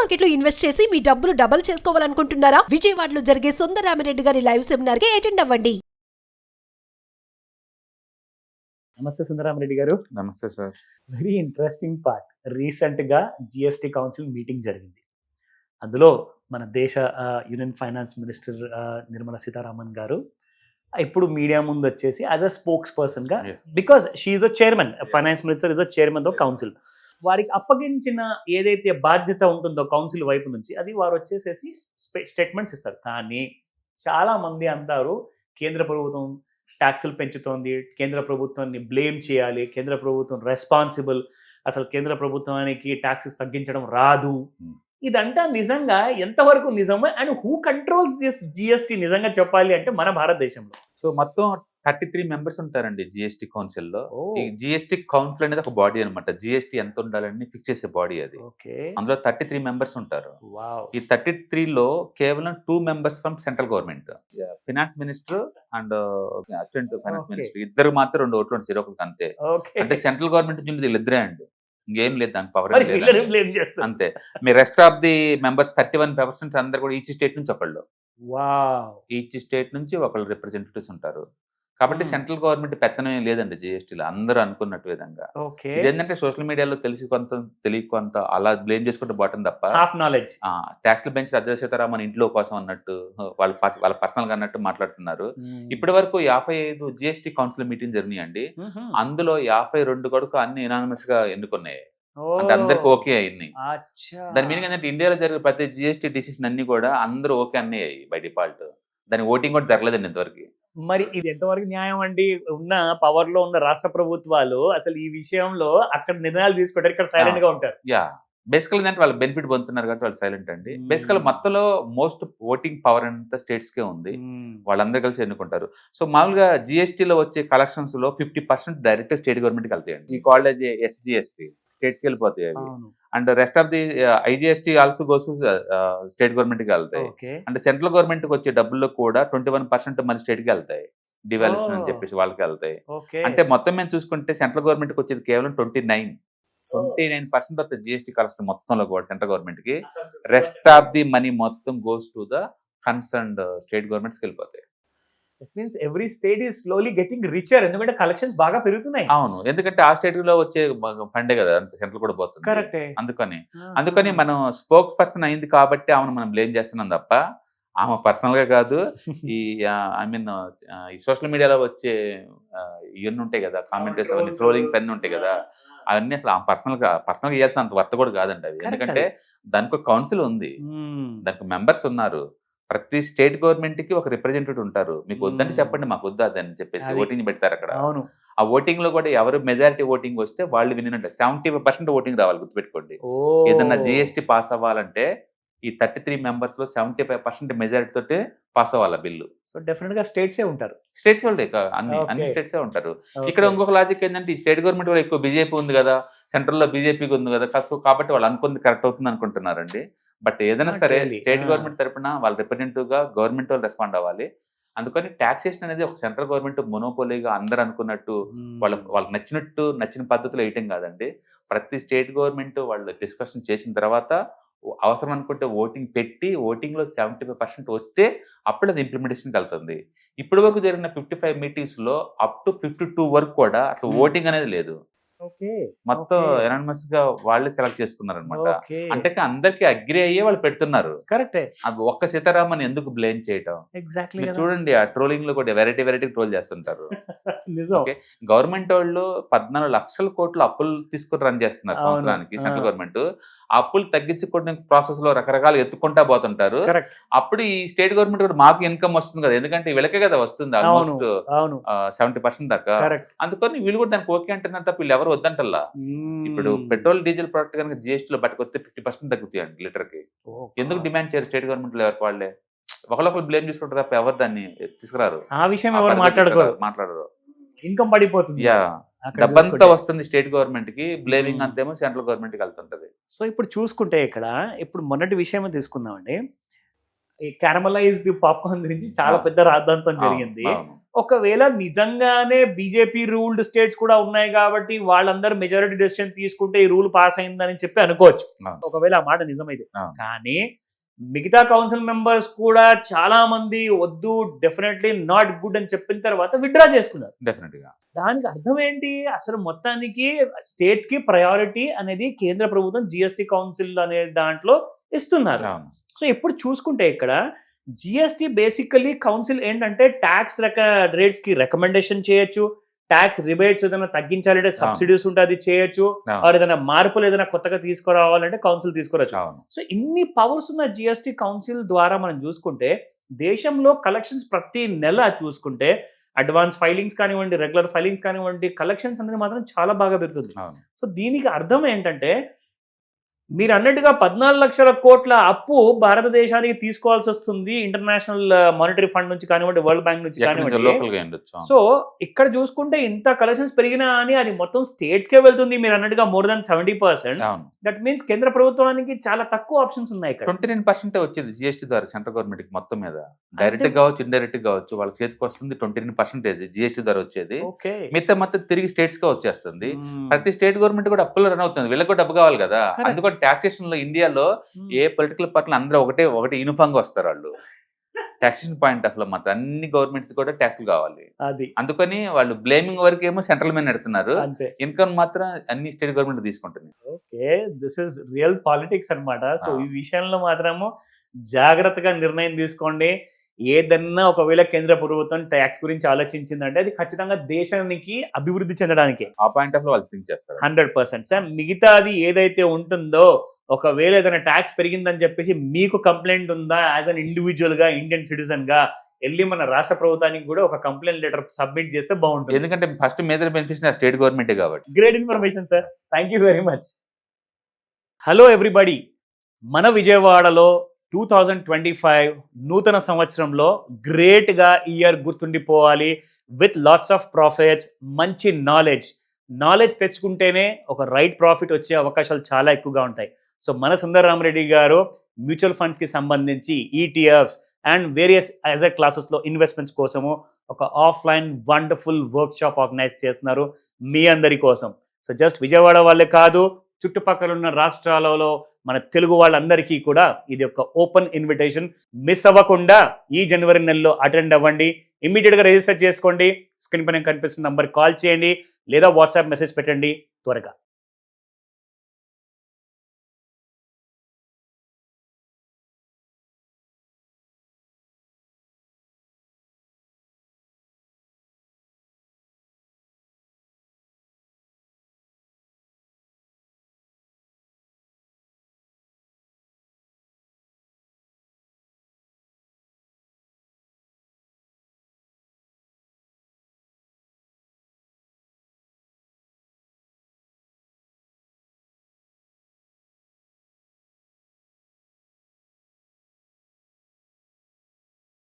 Market లో invest చేసి మీ డబ్బులు డబుల్ చేసుకోవాలనుకుంటున్నారా? విజయవాడలో జరిగే సుందరరామిరెడ్డి గారి లైవ్ సెమినార్ కి అటెండ్ అవ్వండి. నమస్తే సుందరరామిరెడ్డి గారు. నమస్తే sir. Very interesting part. Recent గా జిఎస్టీ కౌన్సిల్ మీటింగ్ జరిగింది. అందులో మన దేశ union finance minister Nirmala Sitharaman గారు ఇప్పుడు మీడియా ముందు వచ్చేసి యాజ్ అ స్పోక్స్ పర్సన్ గా, because she's the chairman, finance minister is the chairman of council, వారికి అప్పగించిన ఏదైతే బాధ్యత ఉంటుందో కౌన్సిల్ వైపు నుంచి అది వారు వచ్చేసేసి స్టేట్మెంట్స్ ఇస్తారు. కానీ చాలా మంది అంటారు కేంద్ర ప్రభుత్వం ట్యాక్సులు పెంచుతోంది, కేంద్ర ప్రభుత్వాన్ని బ్లేమ్ చేయాలి, కేంద్ర ప్రభుత్వం రెస్పాన్సిబుల్, అసలు కేంద్ర ప్రభుత్వానికి ట్యాక్సెస్ తగ్గించడం రాదు. ఇదంతా నిజంగా ఎంతవరకు నిజమే and who controls this GST నిజంగా చెప్పాలి అంటే మన భారతదేశంలో? సో మొత్తం 33 మెంబర్స్ ఉంటారండి జిఎస్టీ కౌన్సిల్ లో. ఈ జిఎస్టీ కౌన్సిల్ అనేది ఒక బాడీ అనమాట. జిఎస్టీ ఎంత ఉండాలని ఫిక్స్ చేసే బాడీ అది. అందులో 33 మెంబర్స్ ఉంటారు. ఈ 33 లో కేవలం 2 members from central government, finance minister and assistant finance minister, ఇద్దరు మాత్రం 2 ఓట్లు ఉంటాయి ఒకరికి, అంతే. అంటే సెంట్రల్ గవర్నమెంట్ నుంచి వీళ్ళిద్దరే అండి, ఇంకేం లేదు, దానికి పవర్ అంతే. Me rest of the members 31% అందరు కూడా ఈచ్ స్టేట్ నుంచి ఒకళ్ళు, ఈచ్ స్టేట్ నుంచి ఒకళ్ళు రిప్రజెంటేటివ్స్ ఉంటారు. కాబట్టి సెంట్రల్ గవర్నమెంట్ పెత్తనం ఏం లేదండి జిఎస్టీలో, అందరూ అనుకున్నట్టు విధంగా. ఇదేంటంటే సోషల్ మీడియాలో తెలిసి కొంత తెలియక కొంత అలా బ్లేమ్ చేసుకుంటూ బాటం తప్ప, హాఫ్ నాలెడ్జ్. ట్యాక్స్లు పెంచి అధ్యక్ష సీతారామన్ ఇంట్లో కోసం అన్నట్టు వాళ్ళ పర్సనల్ గా అన్నట్టు మాట్లాడుతున్నారు. ఇప్పటి వరకు 55 జిఎస్టీ కౌన్సిల్ మీటింగ్ జరిగినాయండి. అందులో 52 కొడుకు అన్ని యునానిమస్ గా ఎన్నుకున్నాయి, అంటే అందరికి ఓకే అయింది. దాని మీనింగ్ ఏంటంటే ఇండియాలో జరిగే ప్రతి జిఎస్టీ డిసిషన్ అన్ని కూడా అందరూ ఓకే అన్నాయి బై డిఫాల్ట్. దాని ఓటింగ్ కూడా జరగలేదండి ఇంతవరకు. మరి ఇది ఎంతవరకు న్యాయం అండి? ఉన్న పవర్ లో ఉన్న రాష్ట్ర ప్రభుత్వాలు అసలు ఈ విషయంలో అక్కడ నిర్ణయాలు తీసుకుంటారు, ఇక్కడ సైలెంట్ గా ఉంటారు. బేసికల్ ఏంటంటే వాళ్ళు బెనిఫిట్ పొందుతున్నారు కాబట్టి వాళ్ళు సైలెంట్ అండి. బేసికల్ మొత్తంలో మోస్ట్ ఓటింగ్ పవర్ అంతా స్టేట్స్ కే ఉంది, వాళ్ళందరూ కలిసి ఎన్నుకుంటారు. సో మామూలుగా జిఎస్టీలో వచ్చే కలెక్షన్స్ లో 50% డైరెక్ట్ స్టేట్ గవర్నమెంట్ కి వెళ్తాయండి. ఈ కాలేజ్ ఎస్జిఎస్టీ స్టేట్ కి వెళ్ళిపోతాయి అవి, and rest of the IGST also goes state government కి వెళ్తాయి. అంటే సెంట్రల్ గవర్నమెంట్ కి వచ్చే డబ్బుల్లో కూడా 21% మన స్టేట్ కి వెళ్తాయి, డివాల్యూషన్ అని చెప్పేసి వాళ్ళకి వెళ్తాయి. అంటే మొత్తం మేము చూసుకుంటే సెంట్రల్ గవర్నమెంట్ కి వచ్చేది కేవలం 29% ఆఫ్ ద జిఎస్టీ కలెక్షన్ మొత్తంలో కూడా సెంట్రల్ గవర్నమెంట్ కి. రెస్ట్ ఆఫ్ ది మనీ మొత్తం goes to the concerned state governments కి వెళ్ళిపోతాయి. It means every state is slowly getting richer, ఎందుకంటే కలెక్షన్స్ బాగా పెరుగుతున్నాయి. అవును, ఎందుకంటే ఆ స్టేట్ లో వచ్చే ఫండే కదా అంత సెంట్రల్ కూడా పోతుంది. కరెక్టే. అందుకని మనం స్పోక్స్ పర్సన్ అయింది కాబట్టి ఆమెను మనం బ్లేమ్ చేస్తున్నాం తప్ప ఆమె పర్సనల్ గా కాదు. ఈ ఈ సోషల్ మీడియాలో వచ్చే ఇవన్నీ ఉంటాయి కదా, కామెంటరీస్ అవన్నీ, ట్రోలింగ్స్ అన్ని ఉంటాయి కదా, అవన్నీ అసలు ఆ పర్సనల్ గా చేయాల్సిన అంత వర్త కూడా కాదండి అవి. ఎందుకంటే దానికి ఒక కౌన్సిల్ ఉంది, దానికి మెంబర్స్ ఉన్నారు, ప్రతి స్టేట్ గవర్నమెంట్ కి ఒక రిప్రజెంటేటివ్ ఉంటారు. మీకు వద్దంటే చెప్పండి, మాకు వద్దు అదని చెప్పేసి ఓటింగ్ పెడతారు అక్కడ. ఆ ఓటింగ్ లో కూడా ఎవరు మెజారిటీ ఓటింగ్ వస్తే వాళ్ళు వినినట్టు 75% ఓటింగ్ రావాలి, గుర్తుపెట్టుకోండి. ఏదన్నా జిఎస్టీ పాస్ అవ్వాలంటే ఈ 33 మెంబర్స్ లో 75% మెజారిటీ తోటి పాస్ అవ్వాలి బిల్లు. సో డెఫినెట్ గా స్టేట్సే ఉంటారు, స్టేట్స్ వాళ్ళే అన్ని స్టేట్సే ఉంటారు. ఇక్కడ ఇంకొక లాజిక్ ఏంటంటే ఈ స్టేట్ గవర్నమెంట్ కూడా ఎక్కువ బీజేపీ ఉంది కదా, సెంట్రల్ లో బీజేపీకి ఉంది కదా, కాబట్టి వాళ్ళు అనుకుంది కరెక్ట్ అవుతుంది అనుకుంటున్నారండి. బట్ ఏదైనా సరే స్టేట్ గవర్నమెంట్ తరపున వాళ్ళ రిప్రజెంటేటివ్ గా గవర్నమెంట్ వాళ్ళు రెస్పాండ్ అవ్వాలి. అందుకని టాక్సేషన్ అనేది ఒక సెంట్రల్ గవర్నమెంట్ మొనోపోలీగా అందరు అనుకున్నట్టు వాళ్ళకి నచ్చిన పద్ధతిలో వేయటం కాదండి. ప్రతి స్టేట్ గవర్నమెంట్ వాళ్ళు డిస్కషన్ చేసిన తర్వాత అవసరం అనుకుంటే ఓటింగ్ పెట్టి ఓటింగ్ లో 75% వస్తే అప్పుడు అది ఇంప్లిమెంటేషన్కి వెళ్తుంది. ఇప్పటి వరకు జరిగిన 55 మీటింగ్స్ లో అప్ టు 52 వరకు కూడా అసలు ఓటింగ్ అనేది లేదు. మొత్తం ఎనానిమస్ గా వాళ్ళే సెలెక్ట్ చేసుకున్నారు అనమాట. అంటే అందరికి అగ్రి అయ్యే వాళ్ళు పెడుతున్నారు. కరెక్టే. అది ఒక్క సీతారామన్ ఎందుకు బ్లేమ్ చేయటం? ఎగ్జాక్ట్లీ. చూడండి ఆ ట్రోలింగ్ లో కూడా వెరైటీ ట్రోల్ చేస్తుంటారు. గవర్నమెంట్ వాళ్ళు 14 లక్షల కోట్లు అప్పులు తీసుకుని రన్ చేస్తున్నారు సంవత్సరానికి సెంట్రల్ గవర్నమెంట్. ఆ అప్పులు తగ్గించుకోవడం ప్రాసెస్ లో రకరకాలు ఎత్తుకుంటా పోతుంటారు. అప్పుడు ఈ స్టేట్ గవర్నమెంట్ కూడా మాకు ఇన్కమ్ వస్తుంది కదా, ఎందుకంటే వీళ్ళకే కదా వస్తుంది ఆల్మోస్ట్ 70% దాకా. అందుకని వీళ్ళు కూడా దానికి ఓకే అంటున్నారు తప్ప వీళ్ళు ఎవరు వద్దంటల్లా. ఇప్పుడు పెట్రోల్ డీజిల్ ప్రొడక్ట్ కనుక జిఎస్టీ లో పట్టుకొస్తే 50% తగ్గుతాయండి లీటర్ కి. ఎందుకు డిమాండ్ చేయరు స్టేట్ గవర్నమెంట్ లో ఎవరికి వాళ్ళే? ఒకళ్ళొకరు బ్లేమ్ చేసుకుంటారు తప్ప ఎవరు దాన్ని తీసుకురారు, ఆ విషయం మాట్లాడరు. ఇన్కమ్ పడిపోతుంది, డబ్బంతా వస్తుంది స్టేట్ గవర్నమెంట్ కి, బ్లేమింగ్ అంతేమో సెంట్రల్ గవర్నమెంట్ కి వెళ్తుంటది. సో ఇప్పుడు చూసుకుంటే ఇప్పుడు మొన్నటి విషయం తీసుకుందామండి. ఈ క్యారమలైజ్డ్ పాప్కార్న్ గురించి చాలా పెద్ద రాద్ధాంతం జరిగింది. ఒకవేళ నిజంగానే బీజేపీ రూల్డ్ స్టేట్స్ కూడా ఉన్నాయి కాబట్టి వాళ్ళందరూ మెజారిటీ డెసిషన్ తీసుకుంటే ఈ రూల్ పాస్ అయిందని చెప్పి అనుకోవచ్చు, ఒకవేళ ఆ మాట నిజమైతే. కానీ మిగతా కౌన్సిల్ మెంబర్స్ కూడా చాలా మంది వద్దు, డెఫినెట్లీ నాట్ గుడ్ అని చెప్పిన తర్వాత విత్డ్రా చేసుకున్నారు. డెఫినెట్గా దానికి అర్థం ఏంటి? అసలు మొత్తానికి స్టేట్స్ కి ప్రయారిటీ అనేది కేంద్ర ప్రభుత్వం జిఎస్టీ కౌన్సిల్ అనే దాంట్లో ఇస్తున్నారు. సో ఇప్పుడు చూసుకుంటే ఇక్కడ జిఎస్టీ బేసికలీ కౌన్సిల్ ఏంటంటే ట్యాక్స్ రేట్స్ కి రికమెండేషన్ చేయొచ్చు, ట్యాక్స్ రిబేట్స్ ఏదైనా తగ్గించాలంటే సబ్సిడీస్ ఉంటే అది చేయొచ్చు, ఏదైనా మార్పులు ఏదైనా కొత్తగా తీసుకురావాలంటే కౌన్సిల్ తీసుకురావచ్చు. సో ఇన్ని పవర్స్ ఉన్న జిఎస్టీ కౌన్సిల్ ద్వారా మనం చూసుకుంటే దేశంలో కలెక్షన్స్ ప్రతి నెల చూసుకుంటే అడ్వాన్స్ ఫైలింగ్స్ కానివ్వండి, రెగ్యులర్ ఫైలింగ్స్ కానివ్వండి, కలెక్షన్స్ అనేది మాత్రం చాలా బాగా పెరుగుతుంది. సో దీనికి అర్థం ఏంటంటే మీరు అన్నట్టుగా 14 లక్షల కోట్ల అప్పు భారతదేశానికి తీసుకోవాల్సి వస్తుంది ఇంటర్నేషనల్ మానిటరీ ఫండ్ నుంచి కానివ్వండి, వరల్డ్ బ్యాంక్ నుంచి కానివ్వండి. సో ఇక్కడ చూసుకుంటే ఇంత కలెక్షన్స్ పెరిగినా అని అది మొత్తం స్టేట్స్ కే వెళ్తుంది. మీరు అన్నట్టుగా మోర్ దాన్ 70%. దట్ మీన్స్ కేంద్ర ప్రభుత్వానికి చాలా తక్కువ ఆప్షన్స్ ఉన్నాయి. 29% వచ్చేది జిఎస్టీ ద్వారా సెంట్రల్ గవర్నమెంట్ కి మొత్తం మీద, డైరెక్ట్ కావచ్చు ఇండైరెక్ట్ కావచ్చు, వాళ్ళ చేతికి వస్తుంది 29% జిఎస్టీ ద్వారా వచ్చేది. మిగతా మొత్తం తిరిగి స్టేట్స్ గా వచ్చేస్తుంది. ప్రతి స్టేట్ గవర్నమెంట్ కూడా అప్పులు రన్ అవుతుంది, వీళ్ళకి కూడా డబ్బు కావాలి కదా. అందుకని టాక్సేషన్ లో ఇండియాలో ఏ పొలిటికల్ పార్టీలు అందరూ ఒకటి యూనిఫామ్ గా వస్తారు. వాళ్ళు టాక్సేషన్ పాయింట్ అసలు మాత్రం అన్ని గవర్నమెంట్స్ కూడా ట్యాక్స్లు కావాలి. అందుకని వాళ్ళు బ్లేమింగ్ వరకు ఏమో సెంట్రల్ మీద పెడుతున్నారు, ఇన్కమ్ మాత్రం అన్ని స్టేట్ గవర్నమెంట్ తీసుకుంటుంది. Okay, this is real politics అన్నమాట. సో ఈ విషయంలో మాత్రము జాగ్రత్తగా నిర్ణయం తీసుకోండి. ఏదన్నా ఒకవేళ కేంద్ర ప్రభుత్వం ట్యాక్స్ గురించి ఆలోచించిందంటే అది ఖచ్చితంగా దేశానికి అభివృద్ధి చెందడానికి ఆ పాయింట్ ఆఫ్ వాళ్ళు థింక్ చేస్తారు 100%. సార్ మిగతాది ఏదైతే ఉంటుందో, ఒకవేళ ఏదైనా ట్యాక్స్ పెరిగిందని చెప్పేసి మీకు కంప్లైంట్ ఉందా యాజ్ అన్ ఇండివిజువల్ గా, ఇండియన్ సిటిజన్ గా వెళ్ళి మన రాష్ట్ర ప్రభుత్వానికి కూడా ఒక కంప్లైంట్ లెటర్ సబ్మిట్ చేస్తే బాగుంటుంది. ఎందుకంటే first major beneficiary state government కాబట్టి. Great information sir, thank you very much. Hello everybody, మన విజయవాడలో 2025 నూతన సంవత్సరంలో గ్రేట్ గా ఇయర్ గుర్తుండిపోవాలి విత్ లాట్స్ ఆఫ్ ప్రాఫిట్స్, మంచి నాలెడ్జ్ తెచ్చుకుంటేనే ఒక రైట్ ప్రాఫిట్ వచ్చే అవకాశాలు చాలా ఎక్కువగా ఉంటాయి. సో మన సుందరరామరెడ్డి గారు మ్యూచువల్ ఫండ్స్ కి సంబంధించి ETFs and various asset classes లో ఇన్వెస్ట్మెంట్స్ కోసము ఒక offline wonderful work shop organise చేస్తున్నారు మీ అందరి కోసం. సో జస్ట్ విజయవాడ వాళ్ళే కాదు, చుట్టుపక్కల ఉన్న రాష్ట్రాలలో మన తెలుగు వాళ్ళందరికీ కూడా ఇది ఒక ఓపెన్ ఇన్విటేషన్. మిస్ అవ్వకుండా ఈ జనవరి నెలలో అటెండ్ అవ్వండి. ఇమ్మీడియట్ గా రిజిస్టర్ చేసుకోండి. స్క్రీన్ పైన కనిపిస్తున్న నంబర్ కాల్ చేయండి లేదా వాట్సాప్ మెసేజ్ పెట్టండి త్వరగా.